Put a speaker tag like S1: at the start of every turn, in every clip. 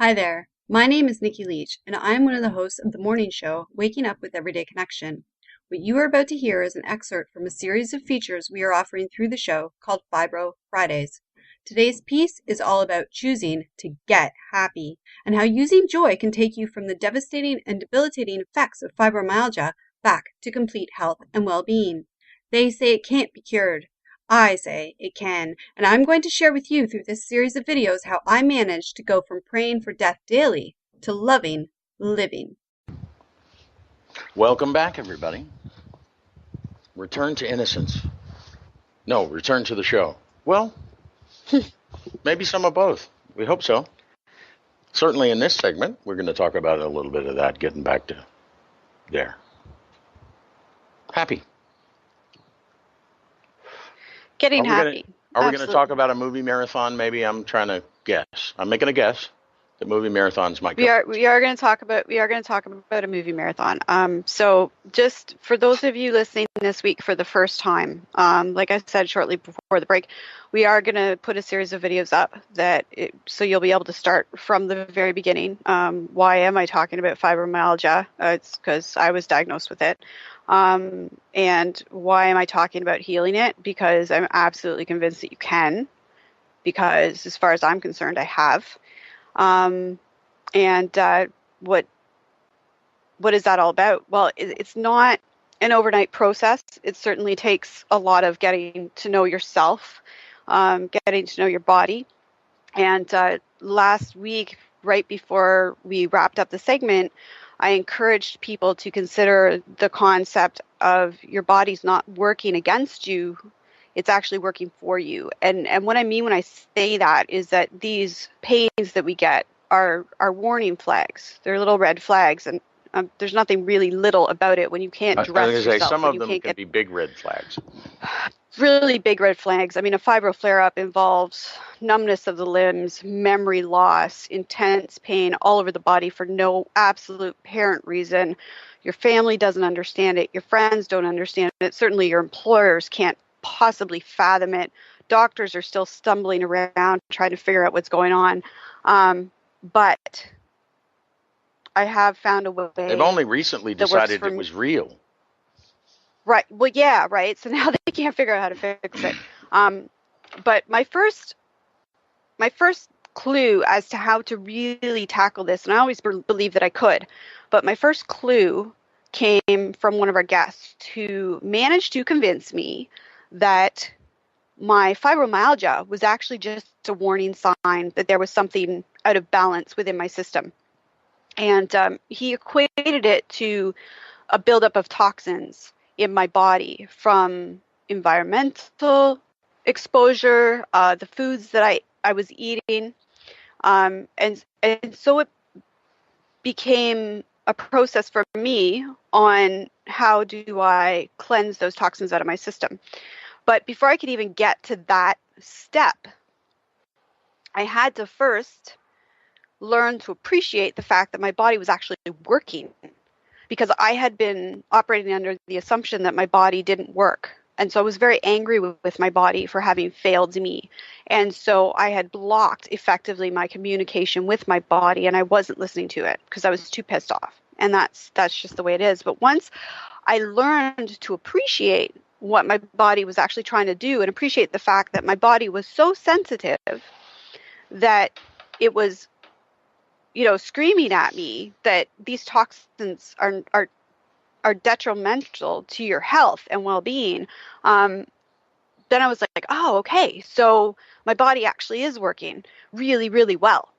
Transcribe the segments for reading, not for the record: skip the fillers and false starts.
S1: Hi there, my name is Niki Leach, and I'm one of the hosts of the morning show, Waking Up with Everyday Connection. What you are about to hear is an excerpt from a series of features we are offering through the show called Fibro Fridays. Today's piece is all about choosing to get happy, and how using joy can take you from the devastating and debilitating effects of fibromyalgia back to complete health and well-being. They say it can't be cured. I say it can, and I'm going to share with you through this series of videos how I managed to go from praying for death daily to loving living.
S2: Welcome back, everybody. Return to innocence. No, return to the show. Well, maybe some of both. We hope so. Certainly in this segment, we're going to talk about a little bit of that, getting back to there. Happy.
S3: Getting happy.
S2: Are we going to talk about a movie marathon? Maybe. I'm trying to guess. I'm making a guess that movie marathons might go.
S3: We are going to talk about a movie marathon. So just for those of you listening this week for the first time, like I said shortly before the break, we are going to put a series of videos up so you'll be able to start from the very beginning. Why am I talking about fibromyalgia? It's because I was diagnosed with it. And why am I talking about healing it? Because I'm absolutely convinced that you can, because as far as I'm concerned, I have. What is that all about? Well, it's not an overnight process. It certainly takes a lot of getting to know yourself, getting to know your body. And last week, right before we wrapped up the segment, I encouraged people to consider the concept of your body's not working against you. It's actually working for you. And what I mean when I say that is that these pains that we get are warning flags. They're little red flags, and there's nothing really little about it when you can't dress yourself.
S2: Some of them can be big red flags.
S3: Really big red flags. I mean, a fibro flare-up involves numbness of the limbs, memory loss, intense pain all over the body for no absolute apparent reason. Your family doesn't understand it. Your friends don't understand it. Certainly your employers can't possibly fathom it. Doctors are still stumbling around trying to figure out what's going on. But I have found a way.
S2: They've only recently decided it was real.
S3: Right. Well, yeah, right. So now they can't figure out how to fix it. But my first clue as to how to really tackle this, and I always believed that I could, but my first clue came from one of our guests who managed to convince me that my fibromyalgia was actually just a warning sign that there was something out of balance within my system. And he equated it to a buildup of toxins in my body from environmental exposure, the foods that I was eating. And so it became a process for me on how do I cleanse those toxins out of my system. But before I could even get to that step, I had to first learn to appreciate the fact that my body was actually working, because I had been operating under the assumption that my body didn't work. And so I was very angry with my body for having failed me. And so I had blocked effectively my communication with my body, and I wasn't listening to it because I was too pissed off. And that's just the way it is. But once I learned to appreciate what my body was actually trying to do, and appreciate the fact that my body was so sensitive that it was, screaming at me that these toxins are detrimental to your health and well-being, then I was like, oh, okay, so my body actually is working really, really well.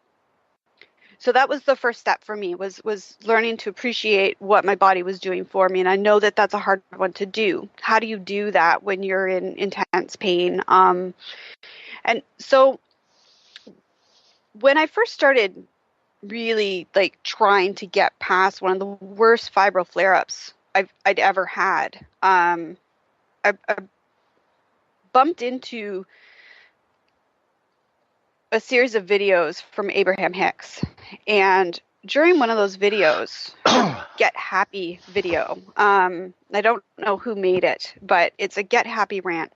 S3: So that was the first step for me, was learning to appreciate what my body was doing for me. And I know that that's a hard one to do. How do you do that when you're in intense pain? And so when I first started really trying to get past one of the worst fibro flare-ups I'd ever had, I bumped into a series of videos from Abraham Hicks. And during one of those videos, Get Happy video, I don't know who made it, but it's a Get Happy rant.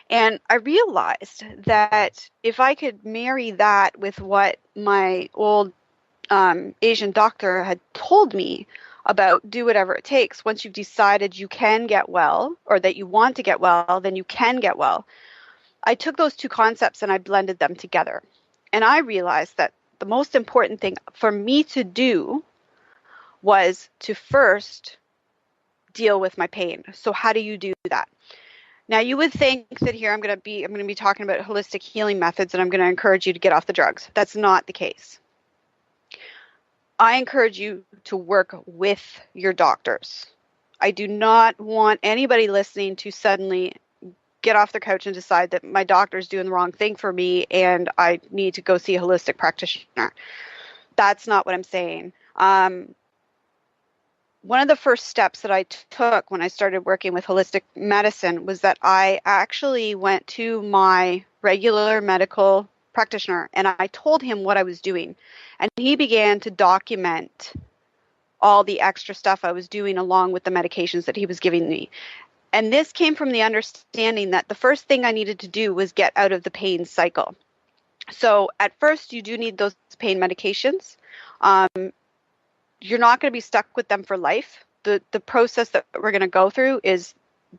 S3: And I realized that if I could marry that with what my old Asian doctor had told me about do whatever it takes, once you've decided you can get well or that you want to get well, then you can get well. I took those two concepts and I blended them together. And I realized that the most important thing for me to do was to first deal with my pain. So how do you do that? Now you would think that here I'm going to be talking about holistic healing methods and I'm going to encourage you to get off the drugs. That's not the case. I encourage you to work with your doctors. I do not want anybody listening to suddenly get off their couch and decide that my doctor's doing the wrong thing for me and I need to go see a holistic practitioner. That's not what I'm saying. One of the first steps that I took when I started working with holistic medicine was that I actually went to my regular medical practitioner and I told him what I was doing. And he began to document all the extra stuff I was doing along with the medications that he was giving me. And this came from the understanding that the first thing I needed to do was get out of the pain cycle. So at first, you do need those pain medications. You're not going to be stuck with them for life. The process that we're going to go through is,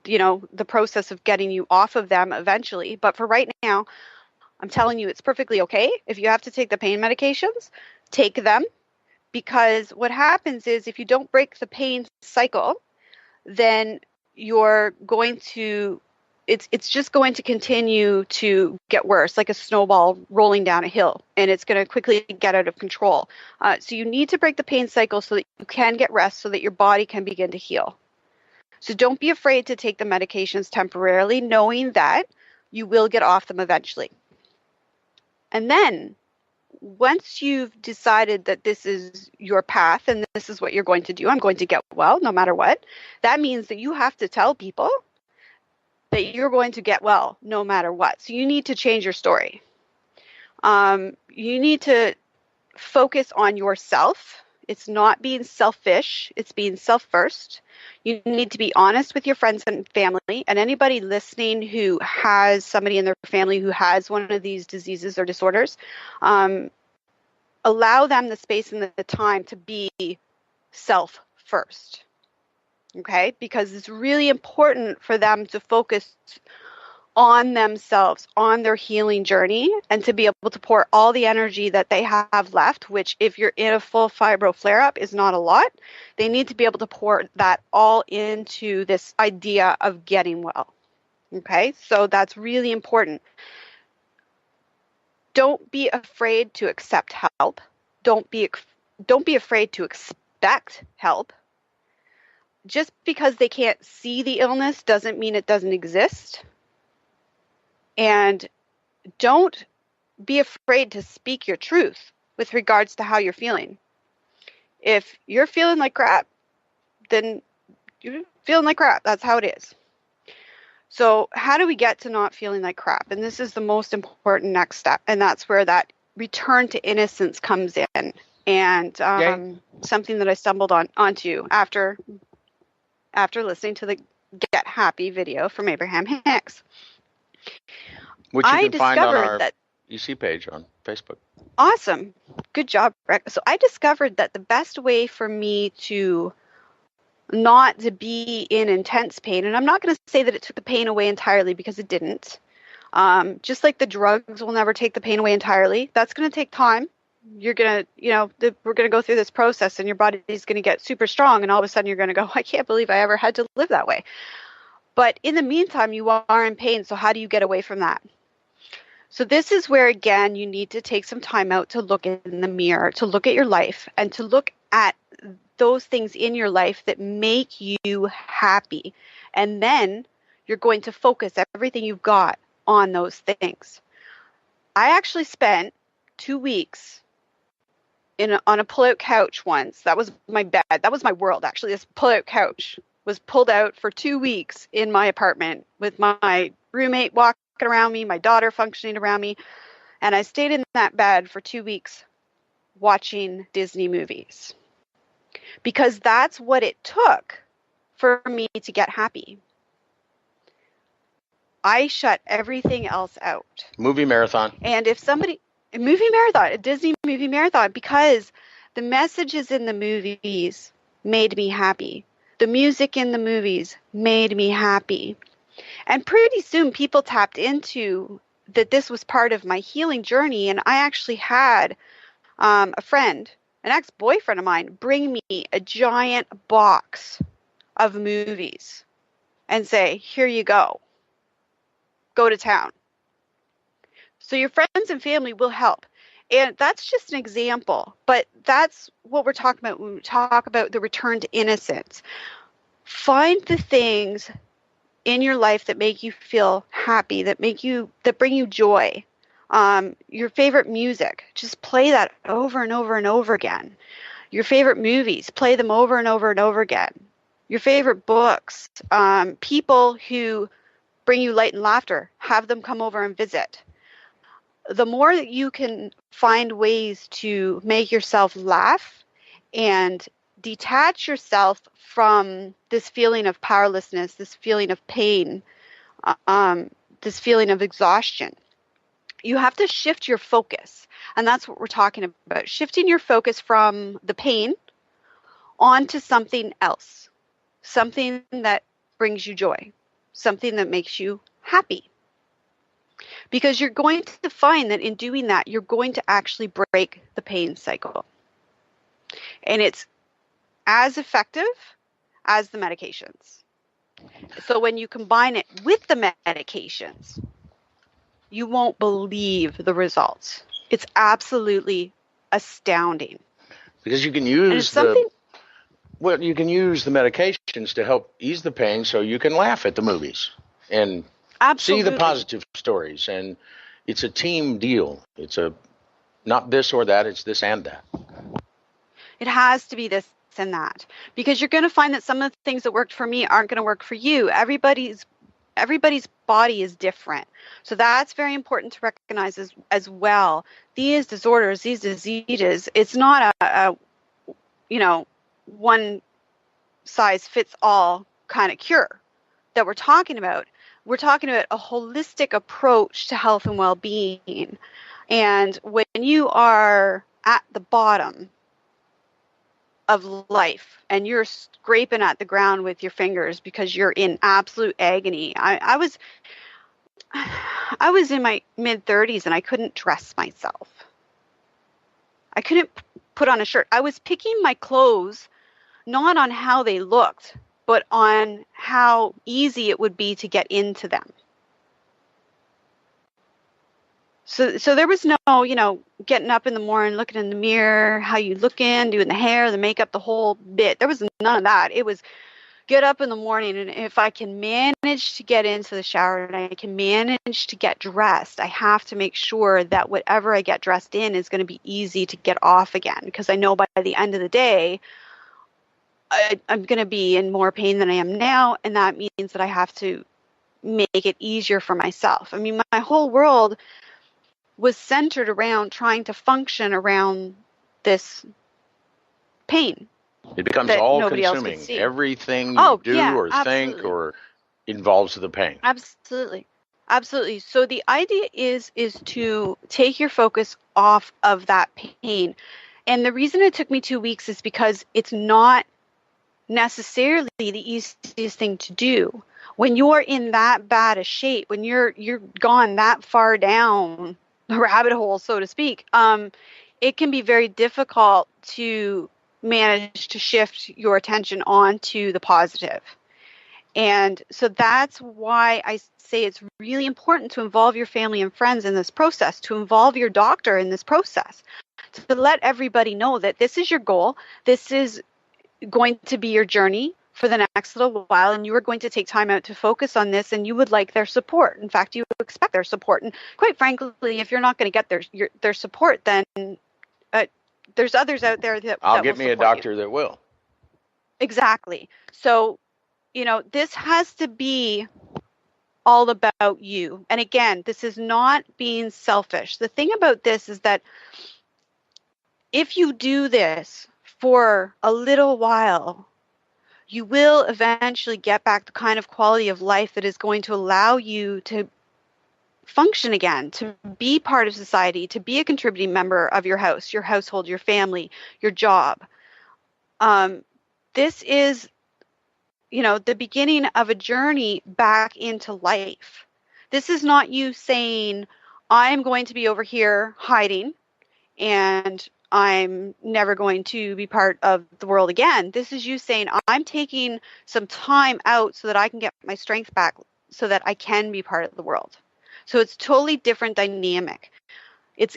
S3: the process of getting you off of them eventually. But for right now, I'm telling you, it's perfectly okay. If you have to take the pain medications, take them. Because what happens is if you don't break the pain cycle, then you're going to, it's just going to continue to get worse, like a snowball rolling down a hill, and it's going to quickly get out of control. So you need to break the pain cycle so that you can get rest, so that your body can begin to heal. So don't be afraid to take the medications temporarily, knowing that you will get off them eventually. And then once you've decided that this is your path and this is what you're going to do, I'm going to get well no matter what, that means that you have to tell people that you're going to get well no matter what. So you need to change your story. You need to focus on yourself. It's not being selfish. It's being self first. You need to be honest with your friends and family, and anybody listening who has somebody in their family who has one of these diseases or disorders. Allow them the space and the time to be self first. Okay? Because it's really important for them to focus on themselves, on their healing journey, and to be able to pour all the energy that they have left, which if you're in a full fibro flare-up is not a lot. They need to be able to pour that all into this idea of getting well. Okay? So that's really important. Don't be afraid to accept help. Don't be afraid to expect help. Just because they can't see the illness doesn't mean it doesn't exist. And don't be afraid to speak your truth with regards to how you're feeling. If you're feeling like crap, then you're feeling like crap. That's how it is. So how do we get to not feeling like crap? And this is the most important next step. And that's where that return to innocence comes in. And something that I stumbled onto after listening to the Get Happy video from Abraham Hicks.
S2: Which you can find on our EC page on Facebook.
S3: Awesome. Good job, Rick. So I discovered that the best way for me to not to be in intense pain, and I'm not going to say that it took the pain away entirely because it didn't. Just like the drugs will never take the pain away entirely. That's going to take time. You're going to, we're going to go through this process and your body is going to get super strong. And all of a sudden you're going to go, I can't believe I ever had to live that way. But in the meantime, you are in pain. So how do you get away from that? So this is where, again, you need to take some time out to look in the mirror, to look at your life and to look at those things in your life that make you happy. And then you're going to focus everything you've got on those things. I actually spent 2 weeks on a pull-out couch once. That was my bed. That was my world, actually. This pull-out couch was pulled out for 2 weeks in my apartment with my roommate walking around me, my daughter functioning around me. And I stayed in that bed for 2 weeks watching Disney movies. Because that's what it took for me to get happy. I shut everything else out.
S2: Movie marathon.
S3: And if somebody, a movie marathon, a Disney movie marathon, because the messages in the movies made me happy. The music in the movies made me happy. And pretty soon people tapped into that this was part of my healing journey. And I actually had a friend, an ex-boyfriend of mine, bring me a giant box of movies and say, here you go. Go to town. So your friends and family will help. And that's just an example, but that's what we're talking about when we talk about the return to innocence. Find the things in your life that make you feel happy, that bring you joy. Your favorite music, just play that over and over and over again. Your favorite movies, play them over and over and over again. Your favorite books, people who bring you light and laughter, have them come over and visit. The more that you can find ways to make yourself laugh and detach yourself from this feeling of powerlessness, this feeling of pain, this feeling of exhaustion, you have to shift your focus. And that's what we're talking about, shifting your focus from the pain onto something else, something that brings you joy, something that makes you happy. Because you're going to find that in doing that, you're going to actually break the pain cycle. And it's as effective as the medications. So when you combine it with the medications, you won't believe the results. It's absolutely astounding.
S2: Because you can use you can use the medications to help ease the pain, so you can laugh at the movies and see the positive stories. And it's a team deal. It's not this or that, it's this and that.
S3: It has to be this and that, because you're going to find that some of the things that worked for me aren't going to work for you. Everybody's body is different. So that's very important to recognize as well. These disorders, these diseases, it's not a one size fits all kind of cure that we're talking about. We're talking about a holistic approach to health and well-being. And when you are at the bottom of life and you're scraping at the ground with your fingers because you're in absolute agony. I was in my mid-30s and I couldn't dress myself. I couldn't put on a shirt. I was picking my clothes not on how they looked, but on how easy it would be to get into them. So there was no, getting up in the morning, looking in the mirror, how you looking, doing the hair, the makeup, the whole bit. There was none of that. It was get up in the morning, and if I can manage to get into the shower and I can manage to get dressed, I have to make sure that whatever I get dressed in is going to be easy to get off again, because I know by the end of the day, I'm going to be in more pain than I am now, and that means that I have to make it easier for myself. I mean, my whole world was centered around trying to function around this pain.
S2: It becomes all-consuming. Everything you do or think or involves the pain.
S3: Absolutely. Absolutely. So the idea is to take your focus off of that pain. And the reason it took me 2 weeks is because it's not necessarily the easiest thing to do. When you're in that bad a shape, when you're gone that far down the rabbit hole, so to speak, it can be very difficult to manage to shift your attention onto the positive. And so that's why I say it's really important to involve your family and friends in this process, to involve your doctor in this process, to let everybody know that this is your goal, this is going to be your journey for the next little while, and you are going to take time out to focus on this, and you would like their support. In fact, you expect their support. And quite frankly, if you're not going to get their support, then there's others out there that
S2: I'll get
S3: will
S2: me a doctor that will.
S3: Exactly. So, this has to be all about you. And again, this is not being selfish. The thing about this is that if you do this for a little while, you will eventually get back the kind of quality of life that is going to allow you to function again, to be part of society, to be a contributing member of your house, your household, your family, your job. This is, the beginning of a journey back into life. This is not you saying, I'm going to be over here hiding and I'm never going to be part of the world again. This is you saying, I'm taking some time out so that I can get my strength back so that I can be part of the world. So it's totally different dynamic. It's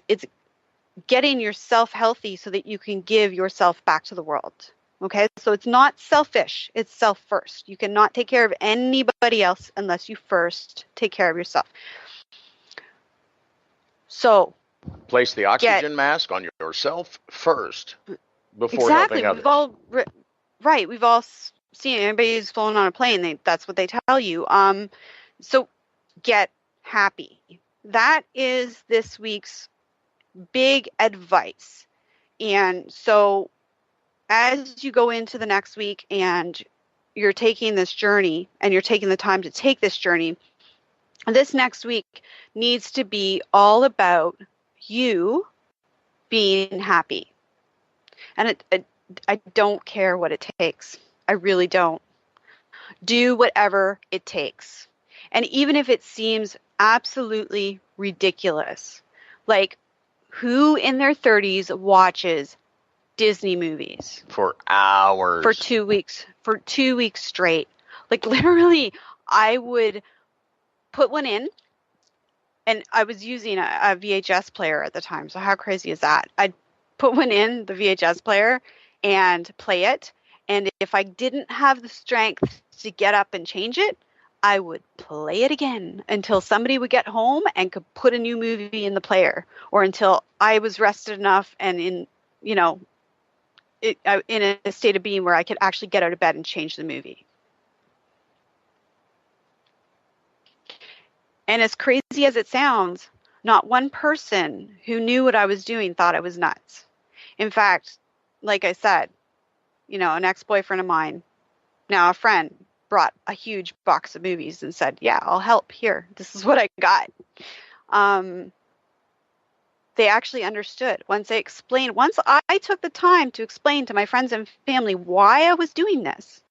S3: getting yourself healthy so that you can give yourself back to the world. Okay, so it's not selfish, it's self first. You cannot take care of anybody else unless you first take care of yourself. So
S2: place the oxygen mask on yourself first before helping others.
S3: We've all seen it. Anybody who's flown on a plane, that's what they tell you. So get happy. That is this week's big advice. And so as you go into the next week and you're taking this journey and you're taking the time to take this journey, this next week needs to be all about you being happy. And I don't care what it takes. I really don't. Do whatever it takes. And even if it seems absolutely ridiculous, like who in their 30s watches Disney movies
S2: for hours,
S3: for 2 weeks straight? Like literally, I would put one in, and I was using a VHS player at the time. So how crazy is that? I'd put one in the VHS player and play it. And if I didn't have the strength to get up and change it, I would play it again until somebody would get home and could put a new movie in the player, or until I was rested enough and in a state of being where I could actually get out of bed and change the movie. And as crazy as it sounds, not one person who knew what I was doing thought I was nuts. In fact, like I said, an ex-boyfriend of mine, now a friend, brought a huge box of movies and said, yeah, I'll help. Here, this is what I got. They actually understood once I took the time to explain to my friends and family why I was doing this,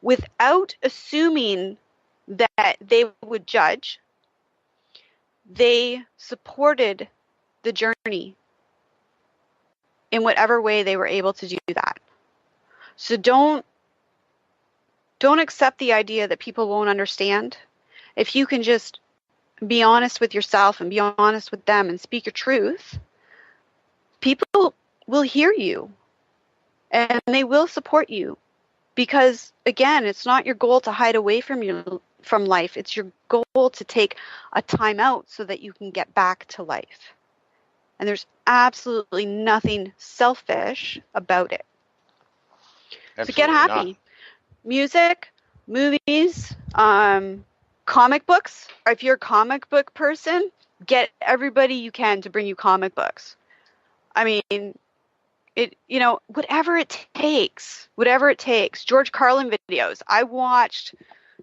S3: without assuming that they would judge. They supported the journey in whatever way they were able to do that. So don't accept the idea that people won't understand. If you can just be honest with yourself and be honest with them and speak your truth, people will hear you and they will support you. Because again, it's not your goal to hide away from life. It's your goal to take a time out so that you can get back to life. And there's absolutely nothing selfish about it.
S2: Absolutely
S3: so get happy.
S2: Not.
S3: Music, movies, comic books. Or if you're a comic book person, get everybody you can to bring you comic books. I mean, whatever it takes. George Carlin videos. I watched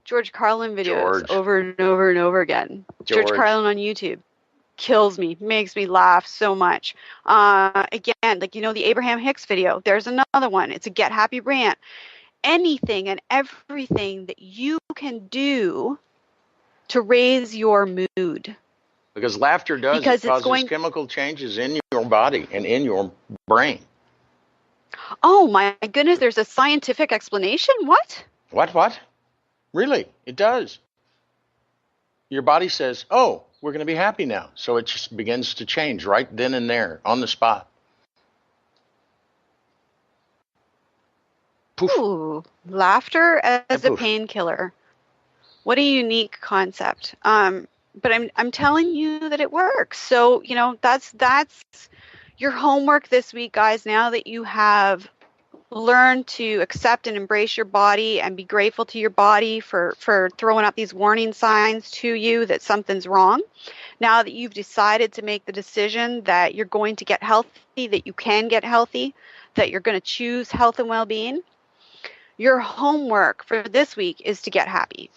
S3: George Carlin videos over and over and over again. George Carlin on YouTube kills me, makes me laugh so much. Again, the Abraham Hicks video. There's another one. It's a Get Happy rant. Anything and everything that you can do to raise your mood.
S2: Because laughter causes chemical changes in your body and in your brain.
S3: Oh my goodness, there's a scientific explanation? What?
S2: What? Really? It does. Your body says, oh, we're going to be happy now. So it just begins to change right then and there, on the spot. Poof.
S3: Ooh, laughter as a painkiller. What a unique concept. But I'm telling you that it works. So, that's your homework this week, guys. Now that you have learned to accept and embrace your body and be grateful to your body for throwing up these warning signs to you that something's wrong. Now that you've decided to make the decision that you're going to get healthy, that you can get healthy, that you're going to choose health and well-being, Your homework for this week is to get happy.